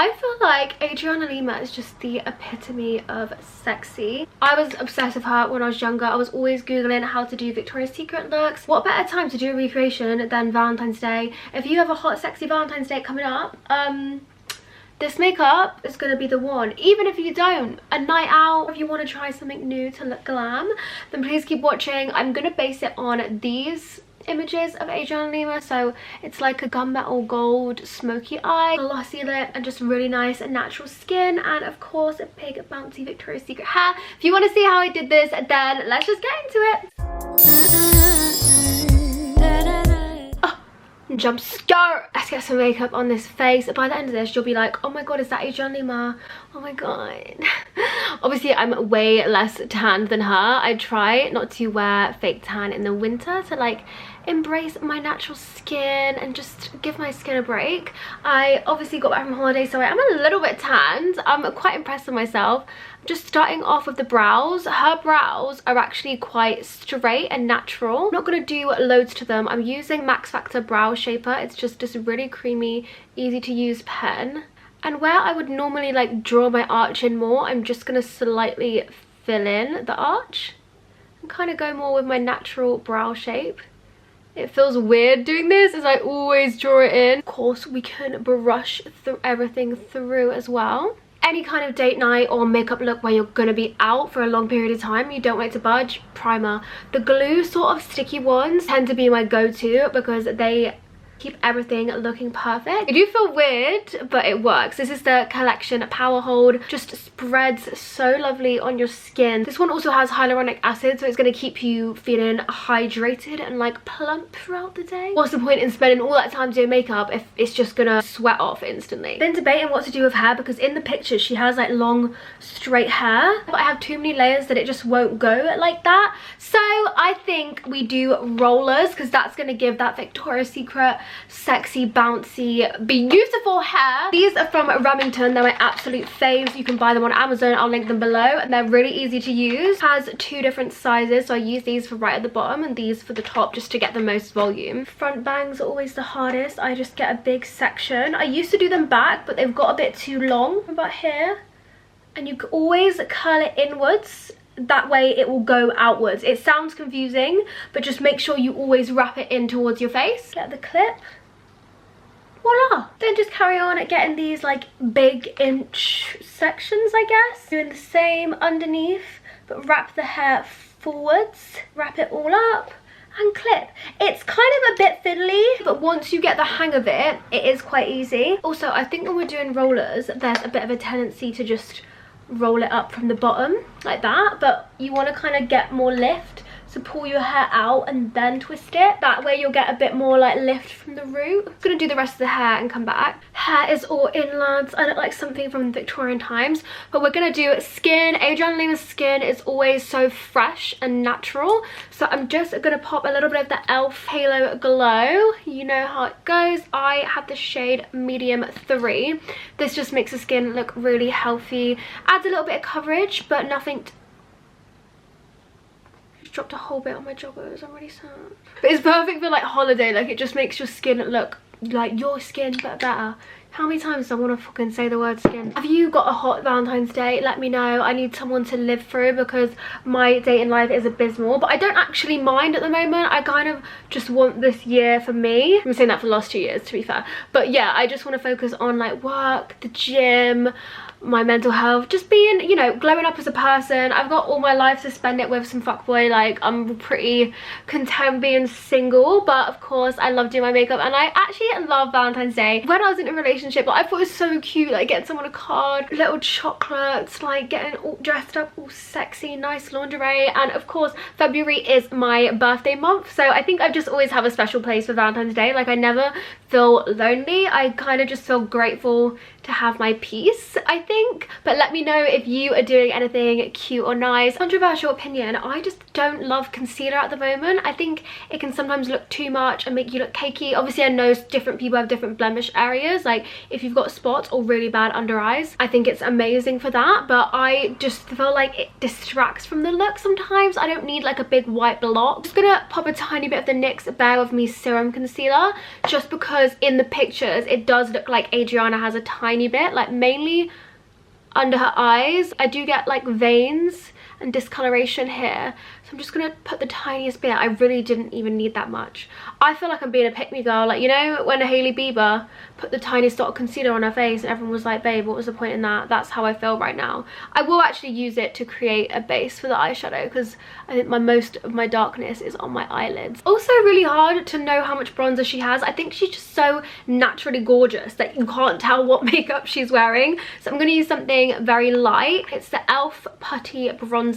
I feel like Adriana Lima is just the epitome of sexy. I was obsessed with her when I was younger. I was always googling how to do Victoria's Secret looks. What better time to do a recreation than Valentine's Day? If you have a hot sexy Valentine's Day coming up, this makeup is going to be the one. Even if you don't, a night out, if you want to try something new to look glam, then please keep watching. I'm going to base it on these images of Adriana Lima. So it's like a gunmetal gold smoky eye, glossy lip, and just really nice and natural skin, and of course a big bouncy Victoria's Secret hair. If you want to see how I did this, then let's just get into it. Jump scare. Let's get some makeup on this face. By the end of this, you'll be like, oh my god, is that Adriana Lima? Oh my god. Obviously, I'm way less tanned than her. I try not to wear fake tan in the winter to like embrace my natural skin and just give my skin a break. I obviously got back from holiday, so I am a little bit tanned. I'm quite impressed with myself. Just starting off with the brows. Her brows are actually quite straight and natural. I'm not going to do loads to them. I'm using Max Factor Brow Shaper. It's just this really creamy, easy to use pen. And where I would normally like draw my arch in more, I'm just going to slightly fill in the arch and kind of go more with my natural brow shape. It feels weird doing this as I always draw it in. Of course, we can brush through everything through as well. Any kind of date night or makeup look where you're gonna be out for a long period of time, you don't want it to budge, primer. The glue sort of sticky ones tend to be my go-to because they keep everything looking perfect. It do feel weird, but it works. This is the Collection Power Hold. Just spreads so lovely on your skin. This one also has hyaluronic acid, so it's going to keep you feeling hydrated and like plump throughout the day. What's the point in spending all that time doing makeup if it's just gonna sweat off instantly? Been debating what to do with hair because in the pictures she has like long straight hair, but I have too many layers that it just won't go like that. So I think we do rollers because that's going to give that Victoria's Secret sexy, bouncy, beautiful hair. These are from Remington. They're my absolute faves. You can buy them on Amazon. I'll link them below, and they're really easy to use. Has two different sizes, so I use these for right at the bottom and these for the top just to get the most volume. Front bangs are always the hardest. I just get a big section. I used to do them back, but they've got a bit too long about here, and you can always curl it inwards. That way it will go outwards. It sounds confusing, but just make sure you always wrap it in towards your face. Get the clip. Voila! Then just carry on at getting these like big inch sections, I guess. Doing the same underneath, but wrap the hair forwards. Wrap it all up and clip. It's kind of a bit fiddly, but once you get the hang of it, it is quite easy. Also, I think when we're doing rollers, there's a bit of a tendency to just roll it up from the bottom like that, but you want to kind of get more lift, so pull your hair out and then twist it. That way you'll get a bit more like lift from the root. I'm gonna do the rest of the hair and come back. Hair is all in, lads. I look like something from Victorian times, but we're gonna do skin. Adriana Lima's skin is always so fresh and natural, so I'm just gonna pop a little bit of the e.l.f. Halo Glow. You know how it goes. I have the shade medium 3. This just makes the skin look really healthy, adds a little bit of coverage, but nothing dropped a whole bit on my joggers. I'm really sad, but it's perfect for like holiday. Like, it just makes your skin look like your skin but better. How many times do I want to fucking say the word skin? Have you got a hot Valentine's Day? Let me know. I need someone to live through because my dating life is abysmal, but I don't actually mind at the moment. I kind of just want this year for me. I've been saying that for the last 2 years, to be fair, but yeah, I just want to focus on like work, the gym, my mental health, just being, you know, glowing up as a person. I've got all my life to spend it with some fuckboy. Like, I'm pretty content being single, but of course I love doing my makeup, and I actually love Valentine's Day. When I was in a relationship, I thought it was so cute, like getting someone a card, little chocolates, like getting all dressed up, all sexy, nice lingerie. And of course February is my birthday month, so I think I just always have a special place for Valentine's Day. Like, I never feel lonely. I kind of just feel grateful to have my peace, I think. But let me know if you are doing anything cute or nice. Controversial opinion, I just don't love concealer at the moment. I think it can sometimes look too much and make you look cakey. Obviously I know different people have different blemish areas. Like, if you've got spots or really bad under eyes. I think it's amazing for that, but I just feel like it distracts from the look sometimes. I don't need like a big white block. I'm just gonna pop a tiny bit of the NYX Bear With Me Serum Concealer, just because in the pictures it does look like Adriana has a tiny bit, like mainly under her eyes. I do get like veins and discoloration here, so I'm just gonna put the tiniest bit. I really didn't even need that much. I feel like I'm being a pick-me girl, like, you know when Hailey Bieber put the tiniest dot of concealer on her face and everyone was like, babe, what was the point in that? That's how I feel right now. I will actually use it to create a base for the eyeshadow, because I think most of my darkness is on my eyelids. Also really hard to know how much bronzer she has. I think she's just so naturally gorgeous that you can't tell what makeup she's wearing, so I'm going to use something very light. It's the e.l.f. Putty Bronzer.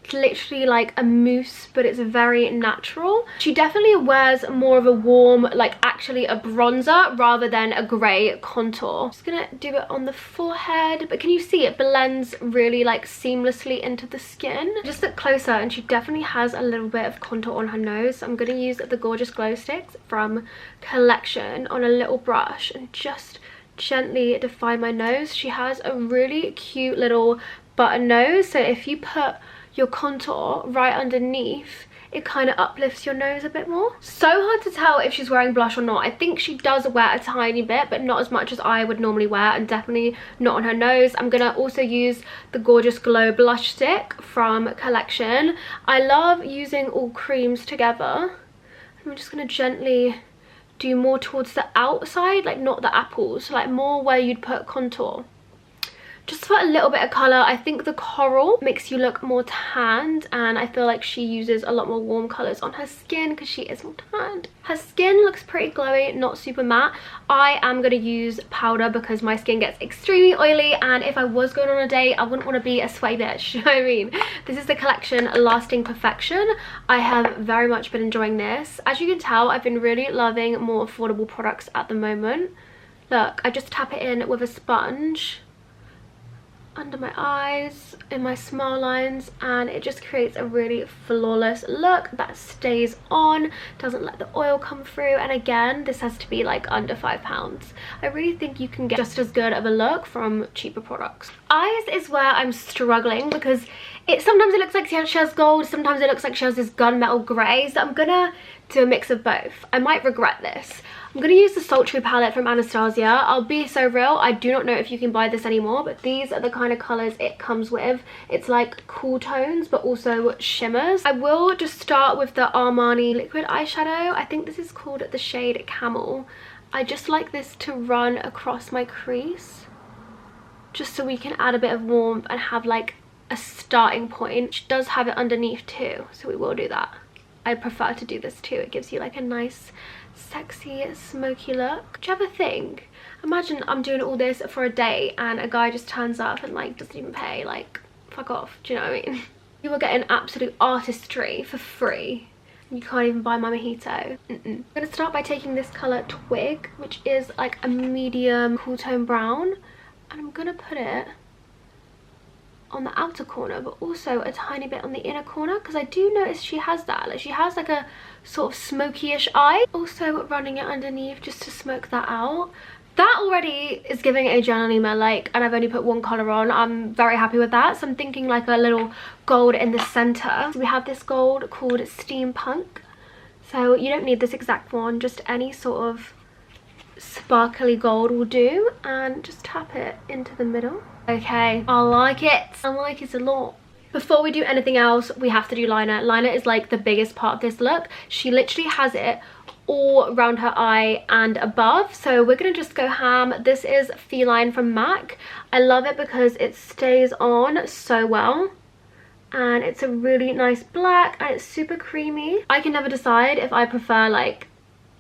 It's literally like a mousse, but it's very natural. She definitely wears more of a warm, like actually a bronzer rather than a grey contour. I'm just gonna do it on the forehead, but can you see it blends really like seamlessly into the skin? Just look closer and she definitely has a little bit of contour on her nose. So I'm gonna use the Gorgeous Glow Sticks from Collection on a little brush and just gently define my nose. She has a really cute little button nose, so if you put your contour right underneath, it kind of uplifts your nose a bit more. So hard to tell if she's wearing blush or not. I think she does wear a tiny bit, but not as much as I would normally wear, and definitely not on her nose. I'm gonna also use the Gorgeous Glow Blush Stick from Collection. I love using all creams together. I'm just gonna gently do more towards the outside, like not the apples, like more where you'd put contour. Just for a little bit of colour. I think the coral makes you look more tanned, and I feel like she uses a lot more warm colours on her skin because she is more tanned. Her skin looks pretty glowy, not super matte. I am going to use powder because my skin gets extremely oily, and if I was going on a date, I wouldn't want to be a sweaty bitch, you know what I mean? This is the Collection Lasting Perfection. I have very much been enjoying this. As you can tell, I've been really loving more affordable products at the moment. Look, I just tap it in with a sponge under my eyes, in my smile lines, and it just creates a really flawless look that stays on, doesn't let the oil come through. And again, this has to be like under £5. I really think you can get just as good of a look from cheaper products. Eyes is where I'm struggling because sometimes it looks like she has gold, sometimes it looks like she has this gunmetal grey, so I'm gonna do a mix of both. I might regret this. I'm going to use the Sultry palette from Anastasia. I'll be so real, I do not know if you can buy this anymore, but these are the kind of colours it comes with. It's like cool tones but also shimmers. I will just start with the Armani liquid eyeshadow. I think this is called the shade Camel. I just like this to run across my crease, just so we can add a bit of warmth and have like a starting point. She does have it underneath too, so we will do that. I prefer to do this too. It gives you like a nice sexy smoky look. Do you ever think, imagine I'm doing all this for a day and a guy just turns up and like doesn't even pay, like fuck off, do you know what I mean? You will get an absolute artistry for free. You can't even buy my mojito. I'm gonna start by taking this colour Twig, which is like a medium cool tone brown, and I'm gonna put it on the outer corner but also a tiny bit on the inner corner, because I do notice she has that, like she has like a sort of smoky-ish eye. Also running it underneath just to smoke that out. That already is giving Adriana Lima, like, and I've only put one colour on. I'm very happy with that. So I'm thinking like a little gold in the centre. So we have this gold called Steampunk. So you don't need this exact one, just any sort of sparkly gold will do, and just tap it into the middle. Okay, I like it. I like it a lot. Before we do anything else, we have to do liner. Liner is like the biggest part of this look. She literally has it all around her eye and above, so we're gonna just go ham. This is Feline from MAC. I love it because it stays on so well, and it's a really nice black and it's super creamy. I can never decide if I prefer like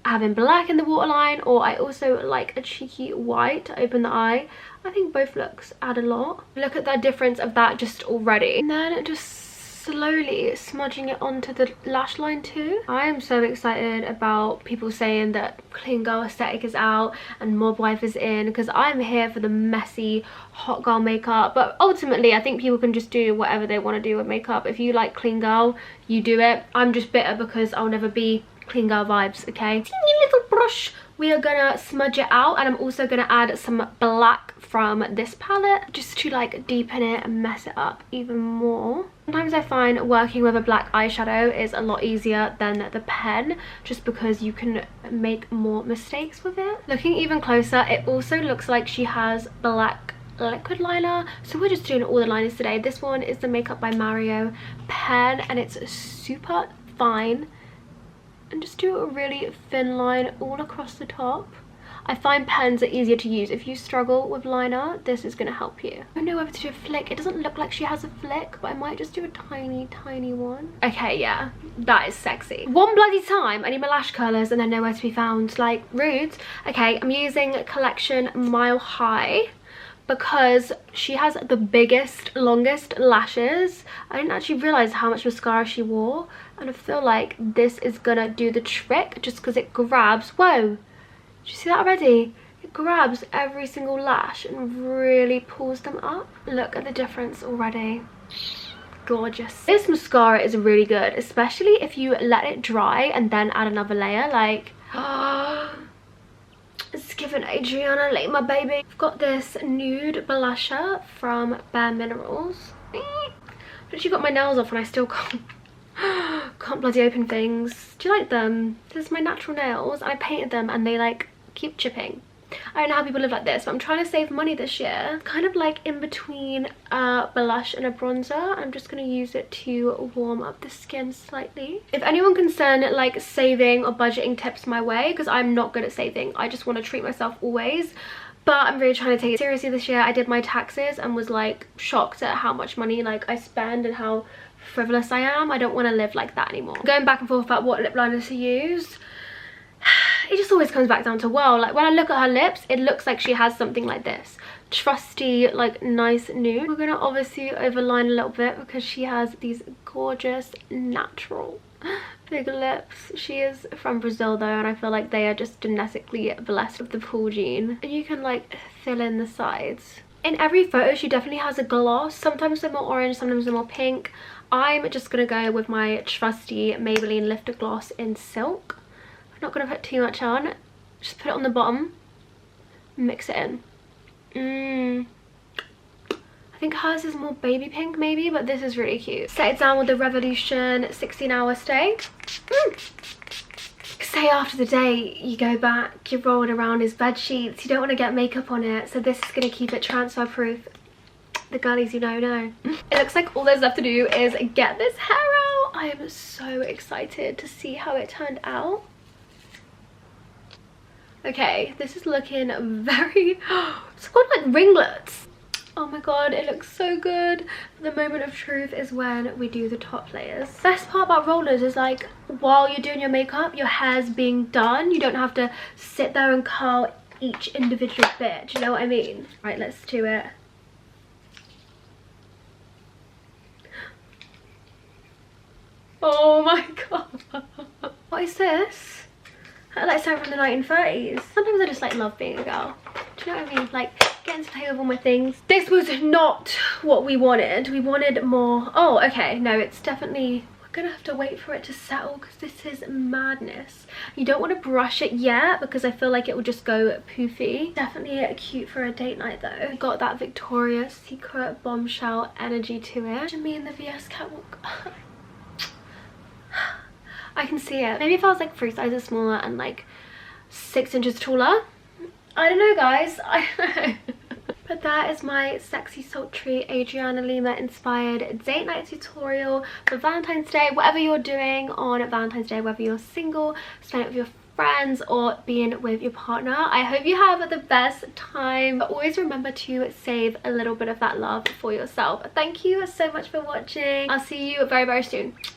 having black in the waterline, or I also like a cheeky white to open the eye. I think both looks add a lot. Look at that difference of that just already. And then just slowly smudging it onto the lash line too. I am so excited about people saying that clean girl aesthetic is out and mob wife is in, because I'm here for the messy hot girl makeup. But ultimately I think people can just do whatever they want to do with makeup. If you like clean girl, you do it. I'm just bitter because I'll never be clean girl vibes, okay? Teeny little brush. We are gonna smudge it out, and I'm also gonna add some black from this palette just to like deepen it and mess it up even more. Sometimes I find working with a black eyeshadow is a lot easier than the pen, just because you can make more mistakes with it. Looking even closer, it also looks like she has black liquid liner, so we're just doing all the liners today. This one is the Makeup by Mario pen, and it's super fine, and just do a really thin line all across the top. I find pens are easier to use. If you struggle with liner, this is going to help you. I don't know whether to do a flick. It doesn't look like she has a flick, but I might just do a tiny one. Okay, yeah, that is sexy. One bloody time, I need my lash curlers and they're nowhere to be found. Like, rude. Okay, I'm using Collection Mile High because she has the biggest, longest lashes. I didn't actually realize how much mascara she wore, and I feel like this is gonna do the trick just because it grabs. Whoa, did you see that already? It grabs every single lash and really pulls them up. Look at the difference already. Gorgeous. This mascara is really good, especially if you let it dry and then add another layer. Like, it's given Adriana Lima, baby. I've got this nude blusher from Bare Minerals. I've actually got my nails off and I still can't bloody open things. Do you like them? This is my natural nails. I painted them and they like keep chipping. I don't know how people live like this, but I'm trying to save money this year. Kind of like in between a blush and a bronzer. I'm just going to use it to warm up the skin slightly. If anyone can send like saving or budgeting tips my way, because I'm not good at saving. I just want to treat myself always. But I'm really trying to take it seriously this year. I did my taxes and was like shocked at how much money like I spend and how frivolous I am. I don't want to live like that anymore. Going back and forth about what lip liner to use. It just always comes back down to, well, like when I look at her lips, it looks like she has something like this. Trusty, like nice nude. We're gonna obviously overline a little bit because she has these gorgeous, natural, big lips. She is from Brazil though, and I feel like they are just genetically blessed with the pool gene. And you can like fill in the sides. In every photo, she definitely has a gloss. Sometimes they're more orange, sometimes they're more pink. I'm just gonna go with my trusty Maybelline Lifter Gloss in Silk. I'm not going to put too much on, just put it on the bottom, mix it in. I think hers is more baby pink maybe, but this is really cute. Set it down with the Revolution 16-hour stay. Say after the day you go back, you're rolling around his bed sheets, you don't want to get makeup on it, so this is going to keep it transfer proof. The girlies you know. It looks like all there's left to do is get this hair out. I am so excited to see how it turned out. Okay, this is looking very, it's got like ringlets. Oh my god, it looks so good. The moment of truth is when we do the top layers. Best part about rollers is like, while you're doing your makeup, your hair's being done. You don't have to sit there and curl each individual bit. Do you know what I mean? Right, let's do it. Oh my god. What is this? I like something from the 1930s. Sometimes I just like love being a girl. Do you know what I mean? Like getting to play with all my things. This was not what we wanted. We wanted more. Oh, okay. No, it's definitely, we're gonna have to wait for it to settle because this is madness. You don't want to brush it yet because I feel like it will just go poofy. Definitely cute for a date night though. Got that Victoria's Secret bombshell energy to it. And me and the VS catwalk. I can see it. Maybe if I was like 3 sizes smaller and like 6 inches taller. I don't know, guys. I don't know. But that is my sexy, sultry Adriana Lima inspired date night tutorial for Valentine's Day. Whatever you're doing on Valentine's Day, whether you're single, spend it with your friends, or being with your partner, I hope you have the best time. But always remember to save a little bit of that love for yourself. Thank you so much for watching. I'll see you very, very soon.